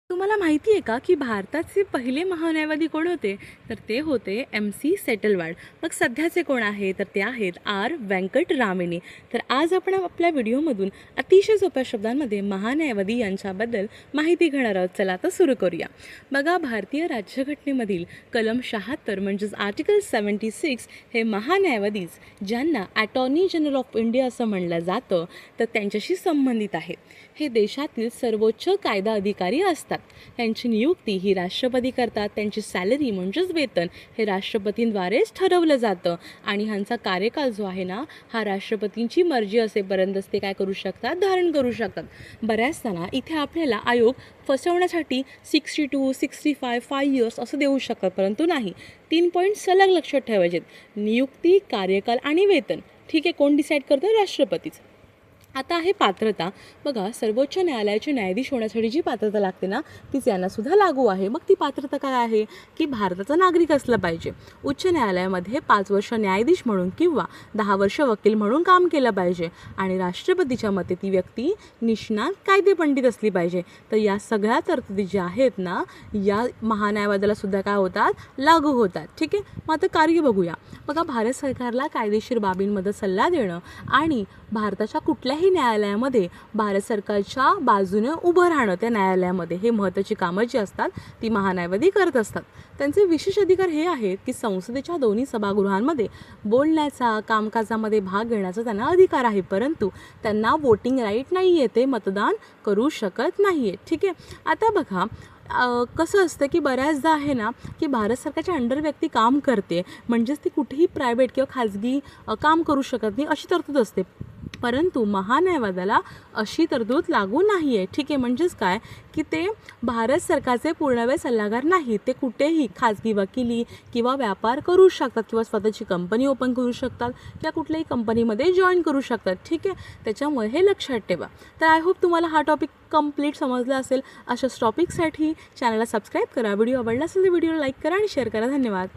तुम्हाला माहिती आहे का की भारताचे पहिले महान्यायवादी कोण होते? तर ते होते MC सेटलवाड. मग सध्याचे कोण आहे? तर ते आहेत व्यंकट रामिनी. तर आज आपण आपल्या व्हिडिओमधून अतिशय सोप्या शब्दांमध्ये महान्यायवादी यांच्याबद्दल माहिती घेणार आहोत. चला तर सुरू करूया. बघा, भारतीय राज्यघटनेमधील कलम 76 म्हणजेच आर्टिकल 76 हे महान्यायवादीच, ज्यांना अटॉर्नी जनरल ऑफ इंडिया असं म्हणलं जातं, तर त्यांच्याशी संबंधित आहे. हे देशातील सर्वोच्च कायदा अधिकारी असतात. त्यांची नियुक्ती ही राष्ट्रपती करतात. त्यांची सॅलरी म्हणजेच वेतन हे राष्ट्रपतींद्वारेच ठरवलं जातं आणि ह्यांचा कार्यकाल जो आहे ना, हा राष्ट्रपतींची मर्जी असेपर्यंतच ते काय करू शकतात, धारण करू शकतात. बऱ्याचदा ना इथे आपल्याला आयोग फसवण्यासाठी 62, 65, 5 इयर्स असं देऊ शकतात, परंतु नाही. 3 पॉईंट सलग लक्षात ठेवायचे: नियुक्ती, कार्यकाल आणि वेतन. ठीक आहे, कोण डिसाईड करतं? राष्ट्रपतीच. आता आहे पात्रता. बघा, सर्वोच्च न्यायालयाचे न्यायाधीश होण्यासाठी जी पात्रता लागते ना, तीच यांनासुद्धा लागू आहे. मग ती पात्रता काय आहे? की भारताचा नागरिक असला पाहिजे. उच्च न्यायालयामध्ये 5 वर्ष न्यायाधीश म्हणून किंवा 10 वर्ष वकील म्हणून काम केलं पाहिजे आणि राष्ट्रपतीच्या मते ती व्यक्ती निष्णात कायदेपंडित असली पाहिजे. तर या सगळ्या तरतुदी ज्या आहेत ना, या महान्यायवादाला सुद्धा काय होतात? लागू होतात. ठीक आहे, मग आता कार्य बघूया. बघा, भारत सरकारला कायदेशीर बाबींमध्ये सल्ला देणं आणि भारताच्या कुठल्याही न्यायालयामध्ये भारत सरकारच्या बाजूने उभं राहणं, त्या न्यायालयामध्ये, हे महत्त्वाची कामं जी असतात ती महान्यायवादी करत असतात. त्यांचे विशेष अधिकार हे आहेत की संसदेच्या दोन्ही सभागृहांमध्ये बोलण्याचा, कामकाजामध्ये भाग घेण्याचा त्यांना अधिकार आहे, परंतु त्यांना वोटिंग राईट नाही आहे, ते मतदान करू शकत नाही आहे. ठीक आहे, आता बघा, कसं असतं की बऱ्याचदा आहे ना की भारत सरकारच्या अंडर व्यक्ती काम करते, म्हणजेच ती कुठेही प्रायव्हेट किंवा खाजगी काम करू शकत नाही, अशी तरतूद असते. परंतु महान्यायवादाला अशी तरतूद लागू नाही आहे. ठीक आहे, म्हणजेच काय की ते भारत सरकारचे पूर्णवेळ सल्लागार नाही. ते कुठेही खाजगी वकिली किंवा व्यापार करू शकतात किंवा स्वतःची कंपनी ओपन करू शकतात किंवा कुठल्याही कंपनीमध्ये जॉईन करू शकतात. ठीक आहे, त्याच्यामुळे हे लक्षात ठेवा. तर आय होप तुम्हाला हा टॉपिक कंप्लीट समजला असेल. अशाच टॉपिकसाठी चॅनलला सबस्क्राईब करा. व्हिडिओ आवडला असेल तर व्हिडिओला लाईक करा आणि शेअर करा. धन्यवाद.